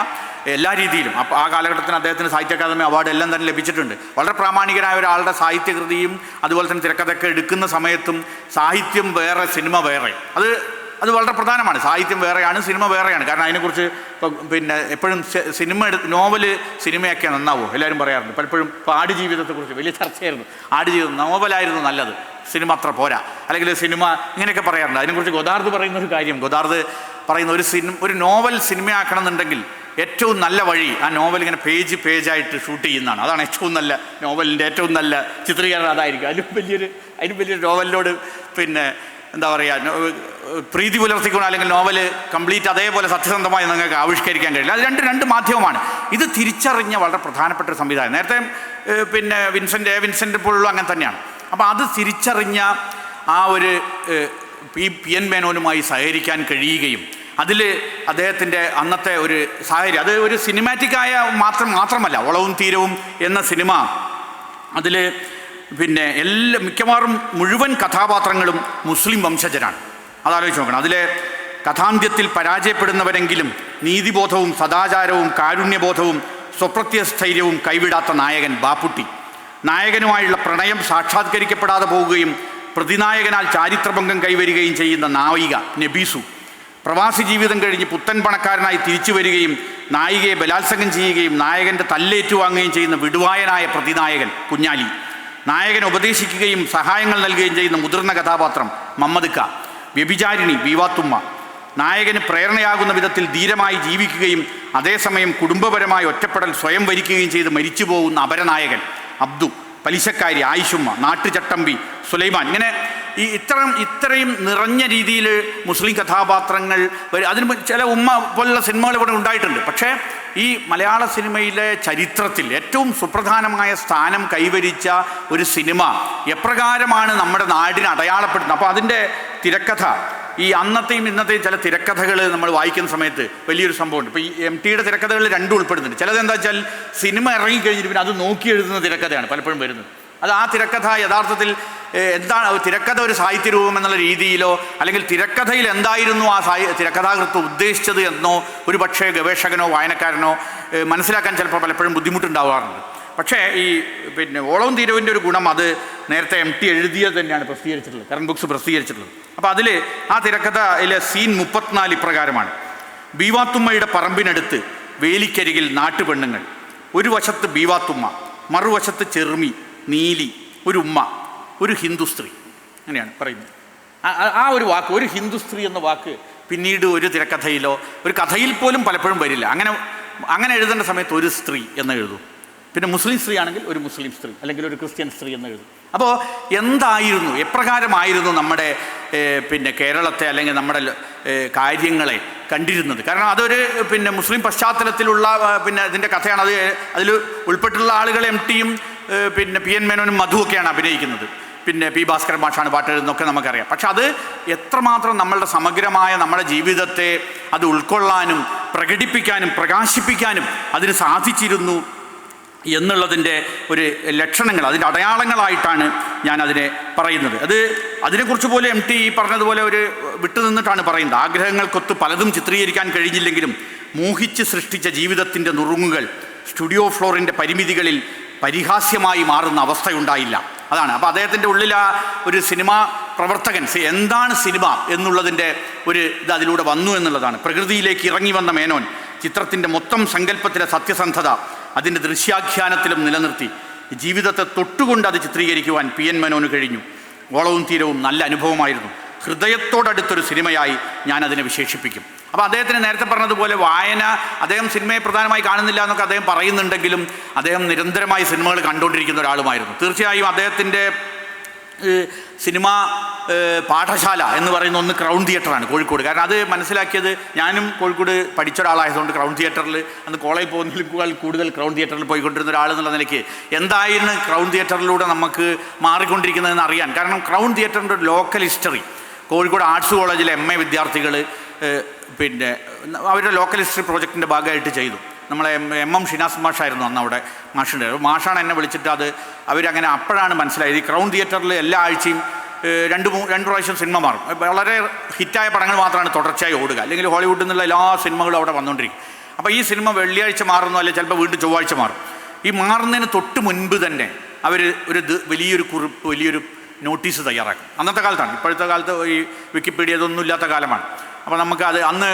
എല്ലാ രീതിയിലും, ആ കാലഘട്ടത്തിന് അദ്ദേഹത്തിന് സാഹിത്യ അക്കാദമി അവാർഡ് എല്ലാം തന്നെ ലഭിച്ചിട്ടുണ്ട്. വളരെ പ്രാമാണികനായ ഒരാളുടെ സാഹിത്യകൃതിയും അതുപോലെ തന്നെ തിരക്കഥയൊക്കെ എടുക്കുന്ന സമയത്തും സാഹിത്യം വേറെ, സിനിമ വേറെ, അത് വളരെ പ്രധാനമാണ്. സാഹിത്യം വേറെയാണ്, സിനിമ വേറെയാണ്. കാരണം അതിനെക്കുറിച്ച് പിന്നെ എപ്പോഴും നോവല് സിനിമയൊക്കെ നന്നാവുമോ എല്ലാവരും പറയാറുണ്ട്. പലപ്പോഴും ഇപ്പോൾ ആടുജീവിതത്തെക്കുറിച്ച് വലിയ ചർച്ചയായിരുന്നു. ആടുജീവിതം നോവലായിരുന്നു നല്ലത്, സിനിമ അത്ര പോരാ, അല്ലെങ്കിൽ സിനിമ ഇങ്ങനെയൊക്കെ പറയാറുണ്ട്. അതിനെക്കുറിച്ച് ഗോദാർദ് പറയുന്ന ഒരു കാര്യം, ഗോദാർദ് പറയുന്ന ഒരു നോവൽ സിനിമയാക്കണം എന്നുണ്ടെങ്കിൽ ഏറ്റവും നല്ല വഴി ആ നോവൽ ഇങ്ങനെ പേജായിട്ട് ഷൂട്ട് ചെയ്യുന്നതാണ്. അതാണ് ഏറ്റവും നല്ല നോവലിൻ്റെ ഏറ്റവും നല്ല ചിത്രീകരണം അതായിരിക്കും. അതിനും വലിയൊരു നോവലിനോട് പിന്നെ എന്താ പറയുക, പ്രീതി പുലർത്തിക്കൊണ്ട് അല്ലെങ്കിൽ നോവൽ കംപ്ലീറ്റ് അതേപോലെ സത്യസന്ധമായി നിങ്ങൾക്ക് ആവിഷ്കരിക്കാൻ കഴിയില്ല. അത് രണ്ട് മാധ്യമമാണ്. ഇത് തിരിച്ചറിഞ്ഞ വളരെ പ്രധാനപ്പെട്ട ഒരു സംവിധാനം. നേരത്തെ പിന്നെ വിൻസെൻ്റ് പോലുള്ള അങ്ങനെ തന്നെയാണ്. അപ്പോൾ അത് തിരിച്ചറിഞ്ഞ ആ ഒരു പി എൻ മേനോനുമായി സഹകരിക്കാൻ കഴിയുകയും അതിൽ അദ്ദേഹത്തിൻ്റെ അന്നത്തെ ഒരു സാഹചര്യം, അത് ഒരു സിനിമാറ്റിക്കായ മാത്രമല്ല. ഓളവും തീരവും എന്ന സിനിമ, അതിൽ പിന്നെ മിക്കവാറും മുഴുവൻ കഥാപാത്രങ്ങളും മുസ്ലിം വംശജരാണ്. അതാലോചിച്ച് നോക്കണം. അതിലെ കഥാന്ത്യത്തിൽ പരാജയപ്പെടുന്നവരെങ്കിലും നീതിബോധവും സദാചാരവും കാരുണ്യബോധവും സ്വപ്രത്യസ്ഥൈര്യവും കൈവിടാത്ത നായകൻ ബാപ്പുട്ടി, നായകനുമായുള്ള പ്രണയം സാക്ഷാത്കരിക്കപ്പെടാതെ പോവുകയും പ്രതിനായകനാൽ ചാരിത്രഭംഗം കൈവരികയും ചെയ്യുന്ന നായിക നബീസു, പ്രവാസി ജീവിതം കഴിഞ്ഞ് പുത്തൻ പണക്കാരനായി തിരിച്ചു വരികയും നായികയെ ബലാത്സംഗം ചെയ്യുകയും നായകൻ്റെ തല്ലേറ്റുവാങ്ങുകയും ചെയ്യുന്ന വിടുവായനായ പ്രതിനായകൻ കുഞ്ഞാലി, നായകൻ ഉപദേശിക്കുകയും സഹായങ്ങൾ നൽകുകയും ചെയ്യുന്ന മുതിർന്ന കഥാപാത്രം മമ്മദ്ക്ക, വ്യഭിചാരിണി ബീവാത്തുമ്മ, നായകന് പ്രേരണയാകുന്ന വിധത്തിൽ ധീരമായി ജീവിക്കുകയും അതേസമയം കുടുംബപരമായ ഒറ്റപ്പെടൽ സ്വയം വരിക്കുകയും ചെയ്ത് മരിച്ചു പോകുന്ന അപരനായകൻ അബ്ദു, പലിശക്കാരി ആയിഷുമ്മ, നാട്ടുചട്ടമ്പി സുലൈമാൻ. ഇങ്ങനെ ഇത്രയും നിറഞ്ഞ രീതിയിൽ മുസ്ലിം കഥാപാത്രങ്ങൾ അതിന് ചില ഉമ്മ പോലുള്ള സിനിമകൾ ഇവിടെ ഉണ്ടായിട്ടുണ്ട്. പക്ഷേ ഈ മലയാള സിനിമയിലെ ചരിത്രത്തിൽ ഏറ്റവും സുപ്രധാനമായ സ്ഥാനം കൈവരിച്ച ഒരു സിനിമ എപ്രകാരമാണ് നമ്മുടെ നാടിനെ അടയാളപ്പെടുത്തുന്നത്. അപ്പോൾ അതിൻ്റെ തിരക്കഥ, ഈ അന്നത്തെയും ഇന്നത്തെയും ചില തിരക്കഥകൾ നമ്മൾ വായിക്കുന്ന സമയത്ത് വലിയൊരു സംഭവമുണ്ട്. ഇപ്പോൾ ഈ MTയുടെ തിരക്കഥകൾ രണ്ടും ഉൾപ്പെടുന്നുണ്ട്. ചിലതെന്താ വെച്ചാൽ സിനിമ ഇറങ്ങിക്കഴിഞ്ഞിട്ട് പിന്നെ അത് നോക്കി എഴുതുന്ന തിരക്കഥയാണ് പലപ്പോഴും വരുന്നത്. അത് ആ തിരക്കഥ യഥാർത്ഥത്തിൽ എന്താണ് തിരക്കഥ, ഒരു സാഹിത്യ രൂപം എന്നുള്ള രീതിയിലോ അല്ലെങ്കിൽ തിരക്കഥയിൽ എന്തായിരുന്നു ആ തിരക്കഥാകൃത്ത് ഉദ്ദേശിച്ചത് എന്നോ ഒരു പക്ഷേ ഗവേഷകനോ വായനക്കാരനോ മനസ്സിലാക്കാൻ ചിലപ്പോൾ പലപ്പോഴും ബുദ്ധിമുട്ടുണ്ടാവാറുണ്ട്. പക്ഷേ ഈ പിന്നെ ഓളവും തീരവിൻ്റെ ഒരു ഗുണം, അത് നേരത്തെ MT എഴുതിയത് തന്നെയാണ് പ്രസിദ്ധീകരിച്ചിട്ടുള്ളത്, കറണ്ട് ബുക്സ് പ്രസിദ്ധീകരിച്ചിട്ടുള്ളത്. അപ്പോൾ അതിൽ ആ തിരക്കഥയിലെ സീൻ 34 ഇപ്രകാരമാണ്. ബീവാത്തുമ്മയുടെ പറമ്പിനടുത്ത് വേലിക്കരികിൽ നാട്ടുപെണ്ണുങ്ങൾ, ഒരു വശത്ത് ബീവാത്തുമ്മ, മറുവശത്ത് ചെറുമി, നീലി, ഒരു ഉമ്മ, ഒരു ഹിന്ദു സ്ത്രീ. അങ്ങനെയാണ് പറയുന്നത്. ആ ഒരു വാക്ക്, ഒരു ഹിന്ദു സ്ത്രീ എന്ന വാക്ക് പിന്നീട് ഒരു തിരക്കഥയിലോ ഒരു കഥയിൽ പോലും പലപ്പോഴും വരില്ല. അങ്ങനെ എഴുതേണ്ട സമയത്ത് ഒരു സ്ത്രീ എന്ന് എഴുതും. പിന്നെ മുസ്ലിം സ്ത്രീ ആണെങ്കിൽ ഒരു മുസ്ലിം സ്ത്രീ അല്ലെങ്കിൽ ഒരു ക്രിസ്ത്യൻ സ്ത്രീ എന്ന് എഴുതും. അപ്പോൾ എന്തായിരുന്നു, എപ്രകാരമായിരുന്നു നമ്മുടെ പിന്നെ കേരളത്തെ അല്ലെങ്കിൽ നമ്മുടെ കാര്യങ്ങളെ കണ്ടിരുന്നത്? കാരണം അതൊരു പിന്നെ മുസ്ലിം പശ്ചാത്തലത്തിലുള്ള പിന്നെ ഇതിൻ്റെ കഥയാണ്. അതിൽ ഉൾപ്പെട്ടുള്ള ആളുകൾ MTയും പിന്നെ PN മേനോനും മധുവൊക്കെയാണ് അഭിനയിക്കുന്നത്. പിന്നെ P ഭാസ്കരൻ മാഷാണ് പാട്ട് എഴുതുന്നതൊക്കെ നമുക്കറിയാം. പക്ഷെ അത് എത്രമാത്രം നമ്മളുടെ സമഗ്രമായ നമ്മുടെ ജീവിതത്തെ അത് ഉൾക്കൊള്ളാനും പ്രകടിപ്പിക്കാനും പ്രകാശിപ്പിക്കാനും അതിന് സാധിച്ചിരുന്നു എന്നുള്ളതിൻ്റെ ഒരു ലക്ഷണങ്ങൾ, അതിൻ്റെ അടയാളങ്ങളായിട്ടാണ് ഞാനതിനെ പറയുന്നത്. അതിനെക്കുറിച്ച് പോലെ MT പറഞ്ഞതുപോലെ ഒരു വിട്ടുനിന്നിട്ടാണ് പറയുന്നത്. ആഗ്രഹങ്ങൾക്കൊത്ത് പലതും ചിത്രീകരിക്കാൻ കഴിഞ്ഞില്ലെങ്കിലും മോഹിച്ച് സൃഷ്ടിച്ച ജീവിതത്തിൻ്റെ നുറുങ്ങുകൾ സ്റ്റുഡിയോ ഫ്ലോറിൻ്റെ പരിമിതികളിൽ പരിഹാസ്യമായി മാറുന്ന അവസ്ഥയുണ്ടായില്ല. അതാണ്. അപ്പോൾ അദ്ദേഹത്തിൻ്റെ ഉള്ളിൽ ആ ഒരു സിനിമാ പ്രവർത്തകൻ, എന്താണ് സിനിമ എന്നുള്ളതിൻ്റെ ഒരു ഇത് അതിലൂടെ വന്നു എന്നുള്ളതാണ്. പ്രകൃതിയിലേക്ക് ഇറങ്ങി വന്ന മേനോൻ ചിത്രത്തിൻ്റെ മൊത്തം സങ്കല്പത്തിലെ സത്യസന്ധത അതിൻ്റെ ദൃശ്യാഖ്യാനത്തിലും നിലനിർത്തി ജീവിതത്തെ തൊട്ടുകൊണ്ട് അത് ചിത്രീകരിക്കുവാൻ PN മേനോന് കഴിഞ്ഞു. ഓളവും തീരവും നല്ല അനുഭവമായിരുന്നു. ഹൃദയത്തോടടുത്തൊരു സിനിമയായി ഞാനതിനെ വിശേഷിപ്പിക്കും. അപ്പോൾ അദ്ദേഹത്തിന് നേരത്തെ പറഞ്ഞതുപോലെ വായന, അദ്ദേഹം സിനിമയെ പ്രധാനമായി കാണുന്നില്ല എന്നൊക്കെ അദ്ദേഹം പറയുന്നുണ്ടെങ്കിലും അദ്ദേഹം നിരന്തരമായി സിനിമകൾ കണ്ടുകൊണ്ടിരിക്കുന്ന ഒരാളുമായിരുന്നു. തീർച്ചയായും അദ്ദേഹത്തിൻ്റെ സിനിമ പാഠശാല എന്ന് പറയുന്ന ഒന്ന് ക്രൗൺ തിയേറ്ററാണ് കോഴിക്കോട്. കാരണം അത് മനസ്സിലാക്കിയത്, ഞാനും കോഴിക്കോട് പഠിച്ച ഒരാളായതുകൊണ്ട് ക്രൗൺ തിയേറ്ററിൽ അന്ന് കോളേജിൽ പോകുന്നതിൽ കൂടുതൽ ക്രൗൺ തിയേറ്ററിൽ പോയിക്കൊണ്ടിരുന്ന ഒരാളെന്നുള്ള നിലയ്ക്ക് എന്തായിരുന്നു ക്രൗൺ തിയേറ്ററിലൂടെ നമുക്ക് മാറിക്കൊണ്ടിരിക്കുന്നതെന്ന് അറിയാൻ. കാരണം ക്രൗൺ തിയേറ്ററിൻ്റെ ഒരു ലോക്കൽ ഹിസ്റ്ററി, കോഴിക്കോട് ആർട്സ് കോളേജിലെ MA വിദ്യാർത്ഥികൾ പിന്നെ അവരുടെ ലോക്കൽ ഹിസ്റ്ററി പ്രോജക്റ്റിൻ്റെ ഭാഗമായിട്ട് ചെയ്തു. നമ്മളെ MM ഷിനാസ് മാഷായിരുന്നു അന്ന് അവിടെ മാഷുണ്ട്. മാഷാണ് എന്നെ വിളിച്ചിട്ട് അവരങ്ങനെ അപ്പോഴാണ് മനസ്സിലായത് ഈ ക്രൗൺ തിയേറ്ററിൽ എല്ലാ ആഴ്ചയും രണ്ട് പ്രാവശ്യം സിനിമ മാറും. വളരെ ഹിറ്റായ പടങ്ങൾ മാത്രമാണ് തുടർച്ചയായി ഓടുക, അല്ലെങ്കിൽ ഹോളിവുഡിൽ നിന്നുള്ള എല്ലാ സിനിമകളും അവിടെ വന്നുകൊണ്ടിരിക്കും. അപ്പോൾ ഈ സിനിമ വെള്ളിയാഴ്ച മാറുന്നു, അല്ലെങ്കിൽ ചിലപ്പോൾ വീണ്ടും ചൊവ്വാഴ്ച മാറും. ഈ മാറുന്നതിന് തൊട്ട് മുൻപ് തന്നെ അവർ വലിയൊരു കുറിപ്പ്, വലിയൊരു നോട്ടീസ് തയ്യാറാക്കും. അന്നത്തെ കാലത്താണ്, ഇപ്പോഴത്തെ കാലത്ത് ഈ വിക്കിപീഡിയ ഇതൊന്നും ഇല്ലാത്ത കാലമാണ്. അപ്പോൾ നമുക്കത് അന്ന്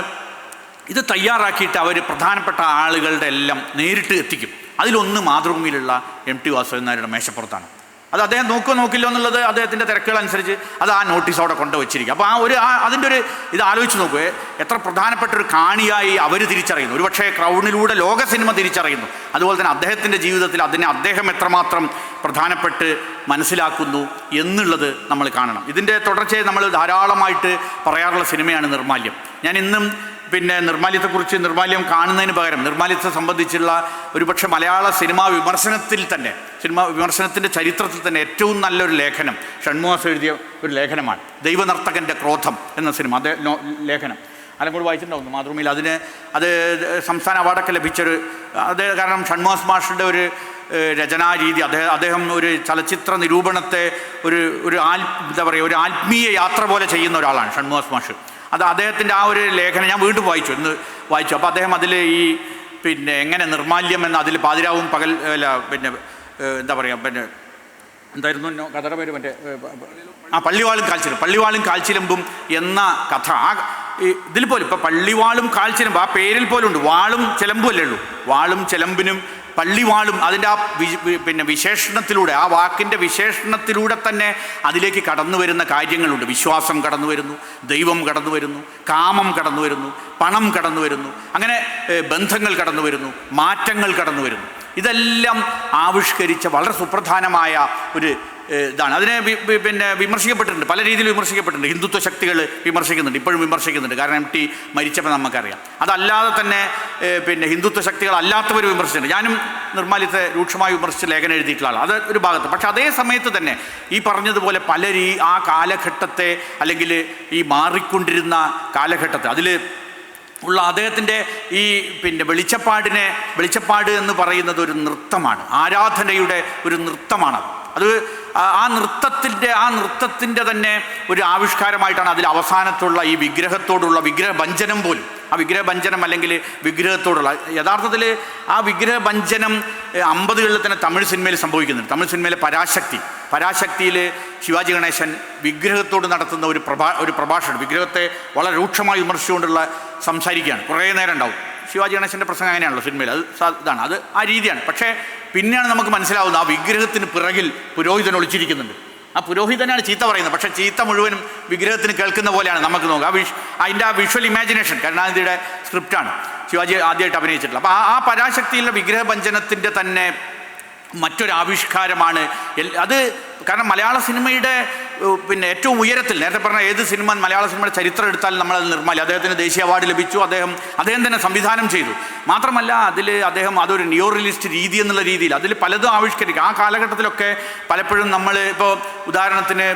ഇത് തയ്യാറാക്കിയിട്ട് അവർ പ്രധാനപ്പെട്ട ആളുകളുടെ എല്ലാം നേരിട്ട് എത്തിക്കും. അതിലൊന്ന് മാതൃഭൂമിയിലുള്ള MT വാസുദേവൻ നായരുടെ മേശപ്പുറത്താണ്. അത് അദ്ദേഹം നോക്കില്ലോ എന്നുള്ളത് അദ്ദേഹത്തിൻ്റെ തിരക്കുകളനുസരിച്ച് അത് ആ നോട്ടീസ് അവിടെ കൊണ്ടുവച്ചിരിക്കും. അപ്പോൾ അതിൻ്റെ ഒരു ഇത് ആലോചിച്ച് നോക്കുക, എത്ര പ്രധാനപ്പെട്ട ഒരു കാണിയായി അവർ തിരിച്ചറിയുന്നു. ഒരുപക്ഷേ ക്രൗണിലൂടെ ലോക സിനിമ തിരിച്ചറിയുന്നു. അതുപോലെ തന്നെ അദ്ദേഹത്തിൻ്റെ ജീവിതത്തിൽ അദ്ദേഹം എത്രമാത്രം പ്രധാനപ്പെട്ട് മനസ്സിലാക്കുന്നു എന്നുള്ളത് നമ്മൾ കാണണം. ഇതിൻ്റെ തുടർച്ചയായി നമ്മൾ ധാരാളമായിട്ട് പറയാറുള്ള സിനിമയാണ് നിർമാല്യം. ഞാൻ ഇന്നും പിന്നെ നിർമാല്യം കാണുന്നതിന് പകരം നിർമാല്യത്തെ സംബന്ധിച്ചുള്ള ഒരുപക്ഷെ മലയാള സിനിമാ വിമർശനത്തിൻ്റെ ചരിത്രത്തിൽ തന്നെ ഏറ്റവും നല്ലൊരു ലേഖനം ഷൺമുഖാസ് എഴുതിയ ഒരു ലേഖനമാണ് ദൈവനർത്തകൻ്റെ ക്രോധം എന്ന സിനിമ. അതേ ലേഖനം ആലങ്കോട് വായിച്ചിട്ടുണ്ടാവുന്നു മാതൃഭൂമിയിൽ. അത് സംസ്ഥാന അവാർഡൊക്കെ ലഭിച്ചൊരു കാരണം ഷൺമുഖാസ് മാഷിൻ്റെ ഒരു രചനാരീതി, അദ്ദേഹം ഒരു ചലച്ചിത്ര നിരൂപണത്തെ ഒരു ആത്മീയ യാത്ര പോലെ ചെയ്യുന്ന ഒരാളാണ് ഷൺമുഖാസ് മാഷ്. അത് അദ്ദേഹത്തിൻ്റെ ആ ഒരു ലേഖനം ഞാൻ വീണ്ടും വായിച്ചു. അപ്പോൾ അദ്ദേഹം അതിൽ ഈ പിന്നെ എങ്ങനെ നിർമാല്യം എന്ന അതിൽ പാതിരാവും പകൽ എന്തായിരുന്നു കഥയുടെ പേര് പള്ളിവാളും കാൽച്ചിലമ്പും എന്ന കഥ. ഇതിൽ പോലും ഇപ്പോൾ പള്ളിവാളും കാൽച്ചിലമ്പും ആ പേരിൽ പോലും ഉണ്ട്. വാളും ചിലമ്പും അല്ലേ ഉള്ളൂ. വാളും ചിലമ്പിനും പള്ളിവാളും അതിൻ്റെ ആ വിശേഷണത്തിലൂടെ, ആ വാക്കിൻ്റെ വിശേഷണത്തിലൂടെ തന്നെ അതിലേക്ക് കടന്നു വരുന്ന കാര്യങ്ങളുണ്ട്. വിശ്വാസം കടന്നു വരുന്നു, ദൈവം കടന്നു വരുന്നു, കാമം കടന്നു വരുന്നു, പണം കടന്നു വരുന്നു, അങ്ങനെ ബന്ധങ്ങൾ കടന്നു വരുന്നു, മാറ്റങ്ങൾ കടന്നു വരുന്നു. ഇതെല്ലാം ആവിഷ്കരിച്ച വളരെ സുപ്രധാനമായ ഒരു ഇതാണ്. അതിനെ വിമർശിക്കപ്പെട്ടിട്ടുണ്ട്, പല രീതിയിൽ വിമർശിക്കപ്പെട്ടിട്ടുണ്ട്. ഹിന്ദുത്വ ശക്തികൾ വിമർശിക്കുന്നുണ്ട്, ഇപ്പോഴും വിമർശിക്കുന്നുണ്ട്. കാരണം MT മരിച്ചപ്പോൾ നമുക്കറിയാം. അതല്ലാതെ തന്നെ ഹിന്ദുത്വ ശക്തികൾ അല്ലാത്തവർ വിമർശിച്ചിട്ടുണ്ട്. ഞാനും നിർമാല്യത്തെ രൂക്ഷമായി വിമർശിച്ച് ലേഖനം എഴുതിയിട്ടുള്ള ആളാണ്, അത് ഒരു ഭാഗത്ത്. പക്ഷെ അതേ സമയത്ത് തന്നെ ഈ പറഞ്ഞതുപോലെ ആ കാലഘട്ടത്തെ, അല്ലെങ്കിൽ ഈ മാറിക്കൊണ്ടിരുന്ന കാലഘട്ടത്തെ അതിൽ ഉള്ള അദ്ദേഹത്തിൻ്റെ ഈ വെളിച്ചപ്പാട് എന്ന് പറയുന്നത് ഒരു നൃത്തമാണ്, ആരാധനയുടെ ഒരു നൃത്തമാണ്. അത് ആ നൃത്തത്തിൻ്റെ തന്നെ ഒരു ആവിഷ്കാരമായിട്ടാണ് അതിൽ അവസാനത്തുള്ള ഈ വിഗ്രഹത്തോടുള്ള വിഗ്രഹഭഞ്ജനം പോലും. ആ വിഗ്രഹഭഞ്ജനം അല്ലെങ്കിൽ വിഗ്രഹത്തോടുള്ള യഥാർത്ഥത്തിൽ ആ വിഗ്രഹഭഞ്ജനം 50കളിൽ തന്നെ തമിഴ് സിനിമയിൽ സംഭവിക്കുന്നുണ്ട്. തമിഴ് സിനിമയിലെ പരാശക്തിയിൽ ശിവാജി ഗണേശൻ വിഗ്രഹത്തോട് നടത്തുന്ന ഒരു പ്രഭാഷണം, വിഗ്രഹത്തെ വളരെ രൂക്ഷമായി വിമർശിച്ചുകൊണ്ടുള്ള സംസാരിക്കുകയാണ്. കുറേ നേരം ഉണ്ടാവും. ശിവാജി ഗണേശൻ്റെ പ്രസംഗം അങ്ങനെയാണല്ലോ സിനിമയിൽ, അത് ആ രീതിയാണ്. പക്ഷേ പിന്നെയാണ് നമുക്ക് മനസ്സിലാവുന്നത് ആ വിഗ്രഹത്തിന് പിറകിൽ പുരോഹിതൻ ഒളിച്ചിരിക്കുന്നുണ്ട്. ആ പുരോഹിതനാണ് ചീത്ത പറയുന്നത്, പക്ഷേ ചീത്ത മുഴുവനും വിഗ്രഹത്തിന് കേൾക്കുന്ന പോലെയാണ് നമുക്ക് നോക്കുക. അതിൻ്റെ ആ വിഷ്വൽ ഇമാജിനേഷൻ കരുണാനിധിയുടെ സ്ക്രിപ്റ്റാണ് ശിവാജി ആദ്യമായിട്ട് അഭിനയിച്ചിട്ടുള്ളത്. അപ്പോൾ ആ പരാശക്തിയിലുള്ള വിഗ്രഹഭഞ്ജനത്തിൻ്റെ തന്നെ മറ്റൊരാവിഷ്കാരമാണ് അത്. കാരണം മലയാള സിനിമയുടെ ഏറ്റവും ഉയരത്തിൽ, നേരത്തെ പറഞ്ഞ ഏത് സിനിമ മലയാള സിനിമയുടെ ചരിത്രം എടുത്താലും നമ്മളത് നിർമ്മാല്യം, അദ്ദേഹത്തിന് ദേശീയ അവാർഡ് ലഭിച്ചു. അദ്ദേഹം തന്നെ സംവിധാനം ചെയ്തു. മാത്രമല്ല അദ്ദേഹം അതൊരു നിയോ റിയലിസ്റ്റ് രീതി എന്നുള്ള രീതിയിൽ അതിൽ പലതും ആവിഷ്കരിക്കും. ആ കാലഘട്ടത്തിലൊക്കെ പലപ്പോഴും നമ്മൾ ഇപ്പോൾ ഉദാഹരണത്തിന്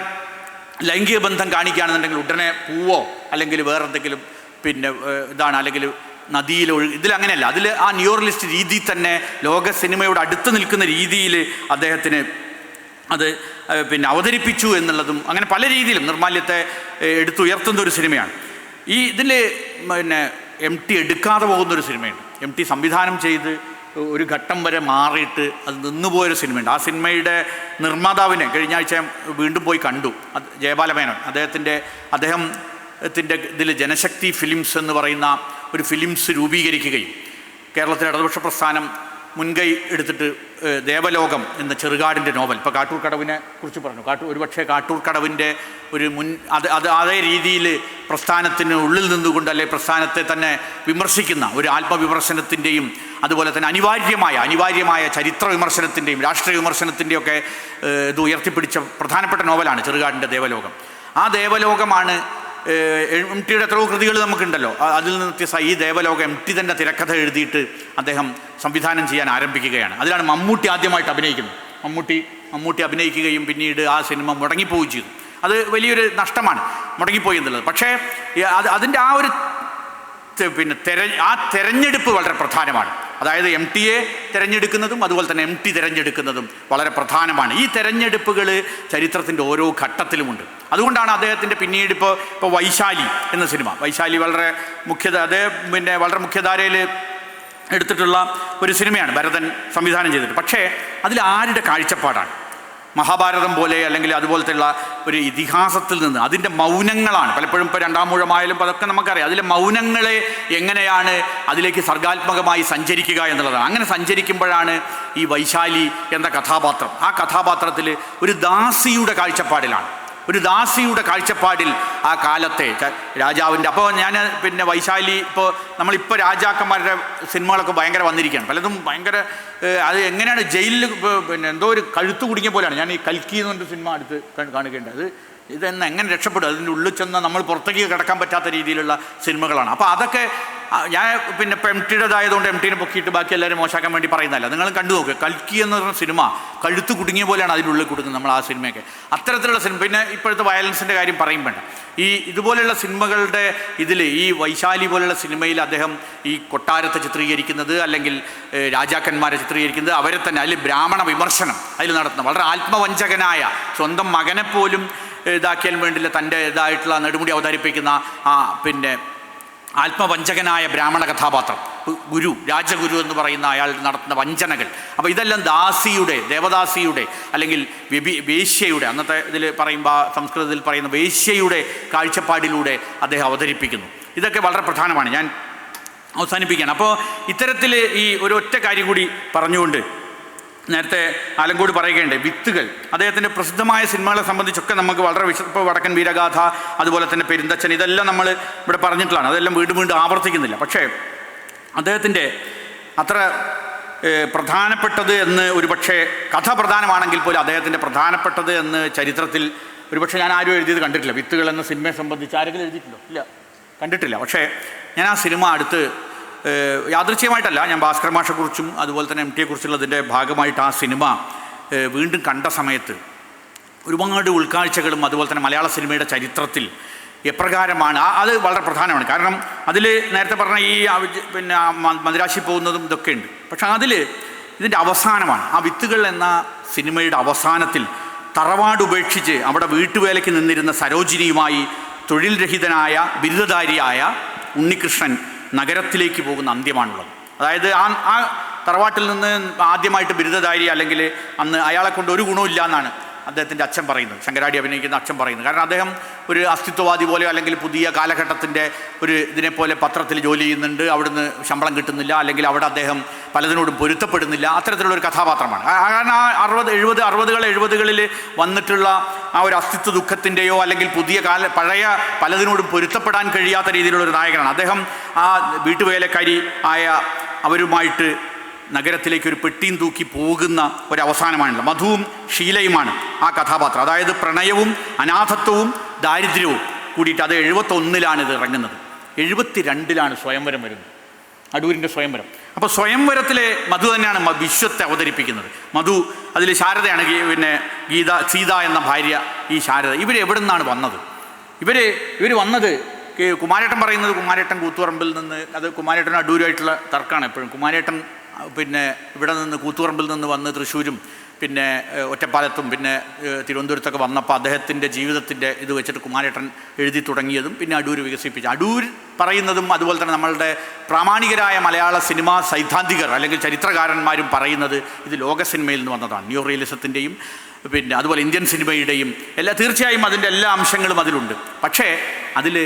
ലൈംഗിക ബന്ധം കാണിക്കുകയാണെന്നുണ്ടെങ്കിൽ ഉടനെ പൂവോ അല്ലെങ്കിൽ വേറെന്തെങ്കിലും അല്ലെങ്കിൽ നദിയിൽ ഇതിലങ്ങനെയല്ല. അതിൽ ആ നിയോ റിയലിസ്റ്റ് രീതി തന്നെ ലോക സിനിമയോട് അടുത്ത് നിൽക്കുന്ന രീതിയിൽ അദ്ദേഹത്തിന് അത് അവതരിപ്പിച്ചു എന്നുള്ളതും അങ്ങനെ പല രീതിയിലും നിർമാല്യത്തെ എടുത്തുയർത്തുന്ന ഒരു സിനിമയാണ്. ഇതിൽ MT എടുക്കാതെ പോകുന്നൊരു സിനിമയുണ്ട്. MT സംവിധാനം ചെയ്ത് ഒരു ഘട്ടം വരെ മാറിയിട്ട് അത് നിന്നുപോയൊരു സിനിമയുണ്ട്. ആ സിനിമയുടെ നിർമ്മാതാവിനെ കഴിഞ്ഞ ആഴ്ച വീണ്ടും പോയി കണ്ടു. ജയബാലമേനോൻ. അദ്ദേഹത്തിൻ്റെ ഇതിൽ ജനശക്തി ഫിലിംസ് എന്ന് പറയുന്ന ഒരു ഫിലിംസ് രൂപീകരിക്കുകയും കേരളത്തിലെ ഇടതുപക്ഷ പ്രസ്ഥാനം മുൻകൈ എടുത്തിട്ട് ദേവലോകം എന്ന ചെറുകാടിൻ്റെ നോവൽ, ഇപ്പോൾ കാട്ടൂർ കടവിനെ കുറിച്ച് പറഞ്ഞു. ഒരുപക്ഷെ കാട്ടൂർ കടവിൻ്റെ ഒരു അതേ രീതിയിൽ പ്രസ്ഥാനത്തിന് ഉള്ളിൽ നിന്നുകൊണ്ട് അല്ലെങ്കിൽ പ്രസ്ഥാനത്തെ തന്നെ വിമർശിക്കുന്ന ഒരു ആത്മവിമർശനത്തിൻ്റെയും അതുപോലെ തന്നെ അനിവാര്യമായ ചരിത്ര വിമർശനത്തിൻ്റെയും രാഷ്ട്രീയ വിമർശനത്തിൻ്റെയും ഒക്കെ ഇത് ഉയർത്തിപ്പിടിച്ച പ്രധാനപ്പെട്ട നോവലാണ് ചെറുകാടിൻ്റെ ദേവലോകം. ആ ദേവലോകമാണ് എം ടിയുടെ എത്രയോ കൃതികൾ നമുക്കുണ്ടല്ലോ. അതിൽ നിന്ന് ഈ ദേവലോകം എം ടി തന്നെ തിരക്കഥ എഴുതിയിട്ട് അദ്ദേഹം സംവിധാനം ചെയ്യാൻ ആരംഭിക്കുകയാണ്. അതിലാണ് മമ്മൂട്ടി ആദ്യമായിട്ട് അഭിനയിക്കുന്നത്. മമ്മൂട്ടി അഭിനയിക്കുകയും പിന്നീട് ആ സിനിമ മുടങ്ങിപ്പോവുകയും ചെയ്തു. അത് വലിയൊരു നഷ്ടമാണ്, മുടങ്ങിപ്പോയി എന്നുള്ളത്. പക്ഷേ അതിൻ്റെ ആ ഒരു തെരഞ്ഞെടുപ്പ് വളരെ പ്രധാനമാണ്. അതായത് എം ടിയെ തിരഞ്ഞെടുക്കുന്നതും അതുപോലെ തന്നെ എം ടി തിരഞ്ഞെടുക്കുന്നതും വളരെ പ്രധാനമാണ്. ഈ തിരഞ്ഞെടുപ്പുകൾ ചരിത്രത്തിൻ്റെ ഓരോ ഘട്ടത്തിലുമുണ്ട്. അതുകൊണ്ടാണ് അദ്ദേഹത്തിൻ്റെ പിന്നീട് ഇപ്പോൾ വൈശാലി എന്ന സിനിമ, വൈശാലി വളരെ വളരെ മുഖ്യധാരയിൽ എടുത്തിട്ടുള്ള ഒരു സിനിമയാണ്, ഭരതൻ സംവിധാനം ചെയ്തിട്ട്. പക്ഷേ അതിൽ ആരുടെ കാഴ്ചപ്പാടാണ്? മഹാഭാരതം പോലെ അല്ലെങ്കിൽ അതുപോലത്തെയുള്ള ഒരു ഇതിഹാസത്തിൽ നിന്ന് അതിൻ്റെ മൗനങ്ങളാണ് പലപ്പോഴും. ഇപ്പോൾ രണ്ടാം മൂഴമായാലും അതൊക്കെ നമുക്കറിയാം. അതിലെ മൗനങ്ങളെ എങ്ങനെയാണ് അതിലേക്ക് സർഗാത്മകമായി സഞ്ചരിക്കുക എന്നുള്ളതാണ്. അങ്ങനെ സഞ്ചരിക്കുമ്പോഴാണ് ഈ വൈശാലി എന്ന കഥാപാത്രം, ആ കഥാപാത്രത്തിൽ ഒരു ദാസിയുടെ കാഴ്ചപ്പാടിൽ ആ കാലത്തെ രാജാവിൻ്റെ. അപ്പോൾ ഞാൻ വൈശാലി നമ്മളിപ്പോൾ രാജാക്കന്മാരുടെ സിനിമകളൊക്കെ ഭയങ്കര വന്നിരിക്കുകയാണ്. പലതും ഭയങ്കര അത് എങ്ങനെയാണ് ജയിലിൽ എന്തോ ഒരു കഴുത്തു കുടുങ്ങിയ പോലെയാണ്. ഞാൻ ഈ കൽക്കി എന്ന് പറഞ്ഞൊരു സിനിമ അടുത്ത് കാണുകയുണ്ട്. ഇതെന്ന് എങ്ങനെ രക്ഷപ്പെടും? അതിൻ്റെ ഉള്ളിൽ ചെന്ന് നമ്മൾ പുറത്തേക്ക് കിടക്കാൻ പറ്റാത്ത രീതിയിലുള്ള സിനിമകളാണ്. അപ്പോൾ അതൊക്കെ ഞാൻ ഇപ്പോൾ എം ടിയുടേതായതുകൊണ്ട് എം ടീനെ പൊക്കിയിട്ട് ബാക്കി എല്ലാവരും മോശമാക്കാൻ വേണ്ടി പറയുന്നതല്ല. നിങ്ങൾ കണ്ടു നോക്കുക, കൽക്കി എന്ന് പറഞ്ഞ സിനിമ കഴുത്ത് കുടുങ്ങിയ പോലെയാണ് അതിൻ്റെ ഉള്ളിൽ കൊടുക്കുന്നത് നമ്മൾ ആ സിനിമയൊക്കെ. അത്തരത്തിലുള്ള സിനിമ. പിന്നെ ഇപ്പോഴത്തെ വയലൻസിൻ്റെ കാര്യം പറയും വേണ്ട. ഇതുപോലെയുള്ള സിനിമകളുടെ ഈ വൈശാലി പോലെയുള്ള സിനിമയിൽ അദ്ദേഹം ഈ കൊട്ടാരത്തെ ചിത്രീകരിക്കുന്നത് അല്ലെങ്കിൽ രാജാക്കന്മാരെ ചിത്രീകരിക്കുന്നത്, അവരെ തന്നെ അതിൽ ബ്രാഹ്മണ വിമർശനം അതിൽ നടത്തുന്ന വളരെ ആത്മവഞ്ചകനായ, സ്വന്തം മകനെ പോലും ഇതാക്കിയാൽ വേണ്ടില്ല തൻ്റെ ഇതായിട്ടുള്ള നെടുമുടി അവതരിപ്പിക്കുന്ന ആത്മവഞ്ചകനായ ബ്രാഹ്മണ കഥാപാത്രം രാജഗുരു എന്ന് പറയുന്ന അയാൾ നടത്തുന്ന വഞ്ചനകൾ. അപ്പോൾ ഇതെല്ലാം ദേവദാസിയുടെ അല്ലെങ്കിൽ വേശ്യയുടെ, അന്നത്തെ ഇതിൽ പറയുമ്പോൾ സംസ്കൃതത്തിൽ പറയുന്ന വേശ്യയുടെ കാഴ്ചപ്പാടിലൂടെ അദ്ദേഹം അവതരിപ്പിക്കുന്നു. ഇതൊക്കെ വളരെ പ്രധാനമാണ്. ഞാൻ അവസാനിപ്പിക്കുകയാണ്. അപ്പോൾ ഇത്തരത്തിൽ ഈ ഒരൊറ്റ കാര്യം കൂടി പറഞ്ഞുകൊണ്ട് നേരത്തെ ആലങ്കോട് പറയുകയുണ്ട്, വിത്തുകൾ. അദ്ദേഹത്തിൻ്റെ പ്രസിദ്ധമായ സിനിമകളെ സംബന്ധിച്ചൊക്കെ നമുക്ക് വളരെ ഇപ്പോൾ വടക്കൻ വീരഗാഥ, അതുപോലെ തന്നെ പെരുന്തച്ഛൻ, ഇതെല്ലാം നമ്മൾ ഇവിടെ പറഞ്ഞിട്ടുള്ളതാണ്. അതെല്ലാം വീണ്ടും ആവർത്തിക്കുന്നില്ല. പക്ഷേ അദ്ദേഹത്തിൻ്റെ അത്ര പ്രധാനപ്പെട്ടത് എന്ന് ഒരുപക്ഷെ കഥ പ്രധാനമാണെങ്കിൽ പോലും അദ്ദേഹത്തിൻ്റെ പ്രധാനപ്പെട്ടത് എന്ന് ചരിത്രത്തിൽ ഒരുപക്ഷെ ഞാൻ ആരും എഴുതിയത് കണ്ടിട്ടില്ല. വിത്തുകൾ എന്ന സിനിമയെ സംബന്ധിച്ച് ആരെങ്കിലും എഴുതിയിട്ടുണ്ടോ? ഇല്ല, കണ്ടിട്ടില്ല. പക്ഷേ ഞാൻ ആ സിനിമ അടുത്ത് യാദൃച്ഛികമായിട്ടല്ല, ഞാൻ ഭാസ്കർ മാഷെക്കുറിച്ചും അതുപോലെ തന്നെ എം ടിയെക്കുറിച്ചുള്ളതിൻ്റെ ഭാഗമായിട്ട് ആ സിനിമ വീണ്ടും കണ്ട സമയത്ത് ഒരുപാട് ഉൾക്കാഴ്ചകളും അതുപോലെ തന്നെ മലയാള സിനിമയുടെ ചരിത്രത്തിൽ എപ്രകാരമാണ് അത് വളരെ പ്രധാനമാണ്. കാരണം അതിൽ നേരത്തെ പറഞ്ഞ ഈ മദിരാശി പോകുന്നതും ഇതൊക്കെ ഉണ്ട്. പക്ഷെ ഇതിൻ്റെ അവസാനമാണ്. ആ വിത്തുകൾ എന്ന സിനിമയുടെ അവസാനത്തിൽ തറവാട് ഉപേക്ഷിച്ച് അവിടെ വീട്ടുവേലയ്ക്ക് നിന്നിരുന്ന സരോജിനിയുമായി തൊഴിൽ രഹിതനായ ബിരുദധാരിയായ ഉണ്ണികൃഷ്ണൻ നഗരത്തിലേക്ക് പോകുന്ന അന്ത്യമാണുള്ളത്. അതായത് ആ തറവാട്ടിൽ നിന്ന് ആദ്യമായിട്ട് ബിരുദധാരി അല്ലെങ്കിൽ അന്ന് അയാളെ കൊണ്ട് ഒരു ഗുണമില്ല എന്നാണ് അദ്ദേഹത്തിൻ്റെ അച്ഛൻ പറയുന്നത്, ശങ്കരാടി അഭിനയിക്കുന്ന അച്ഛൻ പറയുന്നത്. കാരണം അദ്ദേഹം ഒരു അസ്തിത്വവാദി പോലെയോ അല്ലെങ്കിൽ പുതിയ കാലഘട്ടത്തിൻ്റെ ഒരു ഇതിനെപ്പോലെ പത്രത്തിൽ ജോലി ചെയ്യുന്നുണ്ട്, അവിടുന്ന് ശമ്പളം കിട്ടുന്നില്ല, അല്ലെങ്കിൽ അവിടെ അദ്ദേഹം പലതിനോടും പൊരുത്തപ്പെടുന്നില്ല, അത്തരത്തിലുള്ളൊരു കഥാപാത്രമാണ്. കാരണം ആ 60-70കളിൽ വന്നിട്ടുള്ള ആ ഒരു അസ്തിത്വ ദുഃഖത്തിൻ്റെയോ അല്ലെങ്കിൽ പഴയ പലതിനോടും പൊരുത്തപ്പെടാൻ കഴിയാത്ത രീതിയിലുള്ളൊരു നായകനാണ് അദ്ദേഹം. ആ വീട്ടുവേലക്കാരി ആയ അവരുമായിട്ട് നഗരത്തിലേക്ക് ഒരു പെട്ടിയും തൂക്കി പോകുന്ന ഒരവസാനമാണല്ലോ. മധുവും ഷീലയുമാണ് ആ കഥാപാത്രം. അതായത് പ്രണയവും അനാഥത്വവും ദാരിദ്ര്യവും കൂടിയിട്ട്. അത് 71-ലാണ് ഇത് ഇറങ്ങുന്നത്. 72-ലാണ് സ്വയംവരം വരുന്നത്, അടൂരിൻ്റെ സ്വയംവരം. അപ്പോൾ സ്വയംവരത്തിലെ മധു തന്നെയാണ് വിശ്വത്തെ അവതരിപ്പിക്കുന്നത്. മധു അതിൽ ശാരദയാണ്, സീത എന്ന ഭാര്യ ഈ ശാരദ. ഇവരെവിടെ നിന്നാണ് വന്നത്? ഇവർ വന്നത് കുമാരേട്ടൻ പറയുന്നത് കുമാരേട്ടൻ കൂത്തുപറമ്പിൽ നിന്ന്, അത് കുമാരേട്ടനും അടൂരുമായിട്ടുള്ള തർക്കമാണ് എപ്പോഴും. കുമാരേട്ടൻ ഇവിടെ നിന്ന് കൂത്തുപറമ്പിൽ നിന്ന് വന്ന് തൃശ്ശൂരും ഒറ്റപ്പാലത്തും തിരുവനന്തപുരത്തൊക്കെ വന്നപ്പോൾ അദ്ദേഹത്തിൻ്റെ ജീവിതത്തിൻ്റെ ഇത് വെച്ചിട്ട് കുമാരേട്ടൻ എഴുതി തുടങ്ങിയതും അടൂർ വികസിപ്പിച്ചു. അടൂർ പറയുന്നതും അതുപോലെ തന്നെ നമ്മളുടെ പ്രാമാണികരായ മലയാള സിനിമാ സൈദ്ധാന്തികർ അല്ലെങ്കിൽ ചരിത്രകാരന്മാരും പറയുന്നത് ഇത് ലോക സിനിമയിൽ നിന്ന് വന്നതാണ്. ന്യൂ റിയലിസത്തിൻ്റെയും അതുപോലെ ഇന്ത്യൻ സിനിമയുടെയും തീർച്ചയായും അതിൻ്റെ എല്ലാ അംശങ്ങളും അതിലുണ്ട്. പക്ഷേ അതിൽ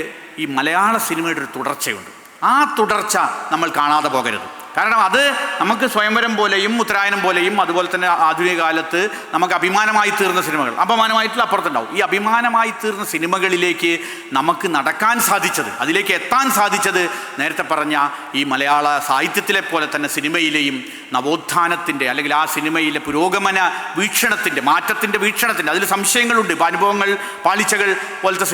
ഈ മലയാള സിനിമയുടെ ഒരു തുടർച്ചയുണ്ട്. ആ തുടർച്ച നമ്മൾ കാണാതെ പോകരുത്. കാരണം അത് നമുക്ക് സ്വയംവരം പോലെയും ഉത്തരായനം പോലെയും അതുപോലെ തന്നെ ആധുനിക കാലത്ത് നമുക്ക് അഭിമാനമായി തീർന്ന സിനിമകൾ, അപമാനമായിട്ടുള്ള അപ്പുറത്തുണ്ടാവും. ഈ അഭിമാനമായി തീർന്ന സിനിമകളിലേക്ക് നമുക്ക് നടക്കാൻ സാധിച്ചത്, അതിലേക്ക് എത്താൻ സാധിച്ചത് നേരത്തെ പറഞ്ഞ ഈ മലയാള സാഹിത്യത്തിലെ പോലെ തന്നെ സിനിമയിലെയും നവോത്ഥാനത്തിൻ്റെ അല്ലെങ്കിൽ ആ സിനിമയിലെ പുരോഗമന വീക്ഷണത്തിൻ്റെ, മാറ്റത്തിൻ്റെ വീക്ഷണത്തിൻ്റെ, അതിൽ സംശയങ്ങളുണ്ട്. ഇപ്പോൾ അനുഭവങ്ങൾ, പാളിച്ചകൾ പോലത്തെ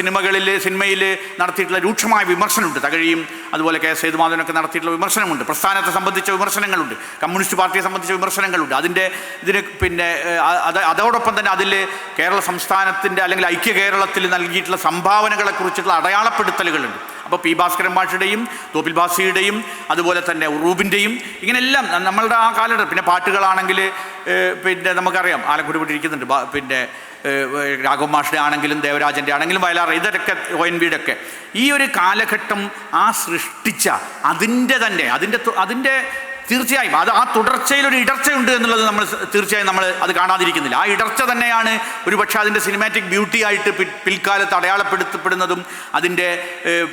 സിനിമയിൽ നടത്തിയിട്ടുള്ള രൂക്ഷമായ വിമർശനമുണ്ട്. തകഴിയും അതുപോലെ കെ സേതുമാധവനൊക്കെ നടത്തിയിട്ടുള്ള വിമർശനമുണ്ട്. പ്രസ്ഥാനത്തെ സംബന്ധിച്ച വിമർശനങ്ങളുണ്ട്, കമ്മ്യൂണിസ്റ്റ് പാർട്ടിയെ സംബന്ധിച്ച വിമർശനങ്ങളുണ്ട്. ഇതിന് പിന്നെ അതോടൊപ്പം തന്നെ അതിൽ കേരള സംസ്ഥാനത്തിൻ്റെ അല്ലെങ്കിൽ ഐക്യ കേരളത്തിൽ നൽകിയിട്ടുള്ള സംഭാവനകളെക്കുറിച്ചുള്ള അടയാളപ്പെടുത്തലുകളുണ്ട്. അപ്പോൾ പി ഭാസ്കരൻ മാഷുടെയും തോപ്പിൽ ഭാസിയുടെയും അതുപോലെ തന്നെ ഉറൂബിൻ്റെയും ഇങ്ങനെയെല്ലാം നമ്മളുടെ ആ കാലഘട്ടം. പിന്നെ പാട്ടുകളാണെങ്കിൽ പിന്നെ നമുക്കറിയാം ആലക്കുടി ഇരിക്കുന്നുണ്ട്, പിന്നെ രാഘവ മാഷിൻ്റെ ആണെങ്കിലും ദേവരാജൻ്റെ ആണെങ്കിലും വയലാർ, ഇതൊക്കെ ONV ഒക്കെ ഈ ഒരു കാലഘട്ടം ആ സൃഷ്ടിച്ച അതിൻ്റെ തീർച്ചയായും ആ തുടർച്ചയിലൊരു ഇടർച്ചയുണ്ട് എന്നുള്ളത് നമ്മൾ തീർച്ചയായും അത് കാണാതിരിക്കുന്നില്ല. ആ ഇടർച്ച തന്നെയാണ് ഒരുപക്ഷെ അതിൻ്റെ സിനിമാറ്റിക് ബ്യൂട്ടി ആയിട്ട് പിൽക്കാലത്ത് അടയാളപ്പെടുത്തപ്പെടുന്നതും അതിൻ്റെ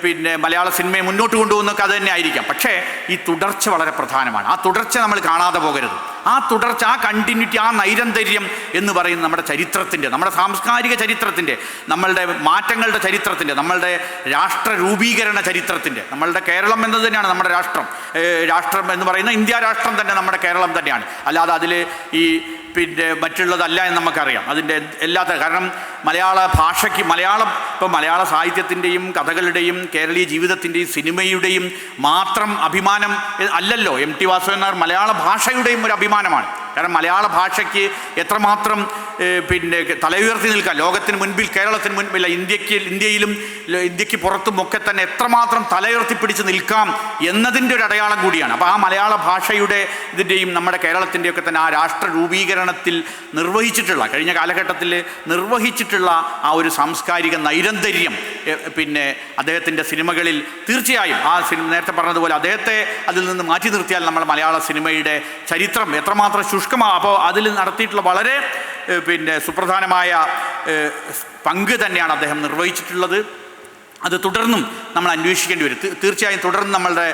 പിന്നെ മലയാള സിനിമയെ മുന്നോട്ട് കൊണ്ടുപോകുന്നതൊക്കെ അത് തന്നെ ആയിരിക്കാം. പക്ഷേ ഈ തുടർച്ച വളരെ പ്രധാനമാണ്. ആ തുടർച്ച നമ്മൾ കാണാതെ പോകരുത്. ആ തുടർച്ച, ആ കണ്ടിന്യൂറ്റി, ആ നൈരന്തര്യം എന്ന് പറയുന്ന നമ്മുടെ ചരിത്രത്തിൻ്റെ, നമ്മുടെ സാംസ്കാരിക ചരിത്രത്തിൻ്റെ, നമ്മളുടെ മാറ്റങ്ങളുടെ ചരിത്രത്തിൻ്റെ, നമ്മളുടെ രാഷ്ട്ര രൂപീകരണ ചരിത്രത്തിൻ്റെ, നമ്മളുടെ കേരളം എന്നത് തന്നെയാണ് നമ്മുടെ രാഷ്ട്രം എന്ന് പറയുന്ന ഇന്ത്യ രാഷ്ട്രം തന്നെ നമ്മുടെ കേരളം തന്നെയാണ്. അല്ലാതെ അതിൽ ഈ പിന്നെ മറ്റുള്ളതല്ല എന്ന് നമുക്കറിയാം. അതിൻ്റെ കാരണം മലയാള ഭാഷയ്ക്ക് മലയാള സാഹിത്യത്തിൻ്റെയും കഥകളുടെയും കേരളീയ ജീവിതത്തിൻ്റെയും സിനിമയുടെയും മാത്രം അഭിമാനം അല്ലല്ലോ. MT വാസുദേവൻ നായർ മലയാള ഭാഷയുടെയും ഒരു അഭിമാനമാണ്. കാരണം മലയാള ഭാഷയ്ക്ക് എത്രമാത്രം പിന്നെ തലയുയർത്തി നിൽക്കാൻ ലോകത്തിന് മുൻപിൽ, കേരളത്തിന് മുൻപില്ല, ഇന്ത്യയിലും ഇന്ത്യക്ക് പുറത്തും ഒക്കെ തന്നെ എത്രമാത്രം തലയുയർത്തിപ്പിടിച്ച് നിൽക്കാം എന്നതിൻ്റെ ഒരു അടയാളം കൂടിയാണ്. അപ്പോൾ ആ മലയാള ഭാഷയുടെ ഇതിൻ്റെയും നമ്മുടെ കേരളത്തിൻ്റെയൊക്കെ തന്നെ ആ രാഷ്ട്ര രൂപീകരണത്തിൽ കഴിഞ്ഞ കാലഘട്ടത്തിൽ നിർവഹിച്ചിട്ടുള്ള ആ ഒരു സാംസ്കാരിക നൈരന്തര്യം പിന്നെ അദ്ദേഹത്തിൻ്റെ സിനിമകളിൽ തീർച്ചയായും നേരത്തെ പറഞ്ഞതുപോലെ അദ്ദേഹത്തെ അതിൽ നിന്ന് മാറ്റി നിർത്തിയാൽ നമ്മൾ മലയാള സിനിമയുടെ ചരിത്രം എത്രമാത്രം ശുഷ്കമാകും. അപ്പോൾ അതിൽ നടത്തിയിട്ടുള്ള വളരെ പിന്നെ സുപ്രധാനമായ പങ്ക് തന്നെയാണ് അദ്ദേഹം നിർവഹിച്ചിട്ടുള്ളത്. അത് തുടർന്നും നമ്മൾ അന്വേഷിക്കേണ്ടി വരും. തീർച്ചയായും തുടർന്ന് നമ്മളുടെ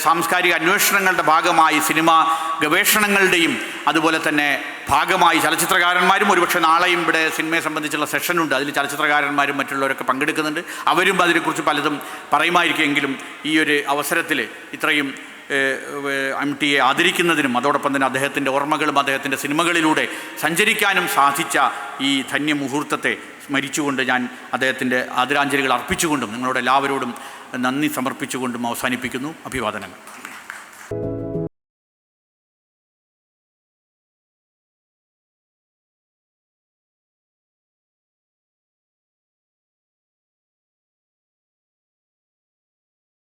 സാംസ്കാരിക അന്വേഷണങ്ങളുടെ ഭാഗമായി സിനിമ ഗവേഷണങ്ങളുടെയും അതുപോലെ തന്നെ ഭാഗമായി ചലച്ചിത്രകാരന്മാരും, ഒരുപക്ഷെ നാളെയും ഇവിടെ സിനിമയെ സംബന്ധിച്ചുള്ള സെഷനുണ്ട്, അതിൽ ചലച്ചിത്രകാരന്മാരും മറ്റുള്ളവരൊക്കെ പങ്കെടുക്കുന്നുണ്ട്. അവരും അതിനെക്കുറിച്ച് പലതും പറയുമായിരിക്കുമെങ്കിലും ഈ ഒരു അവസരത്തിൽ ഇത്രയും MTയെ ആദരിക്കുന്നതിനും അതോടൊപ്പം തന്നെ അദ്ദേഹത്തിൻ്റെ ഓർമ്മകളും അദ്ദേഹത്തിൻ്റെ സിനിമകളിലൂടെ സഞ്ചരിക്കാനും സാധിച്ച ഈ ധന്യമുഹൂർത്തത്തെ സ്മരിച്ചുകൊണ്ട് ഞാൻ അദ്ദേഹത്തിൻ്റെ ആദരാഞ്ജലികൾ അർപ്പിച്ചുകൊണ്ടും നിങ്ങളോട് എല്ലാവരോടും നന്ദി സമർപ്പിച്ചുകൊണ്ടും അവസാനിപ്പിക്കുന്നു. അഭിവാദനങ്ങൾ.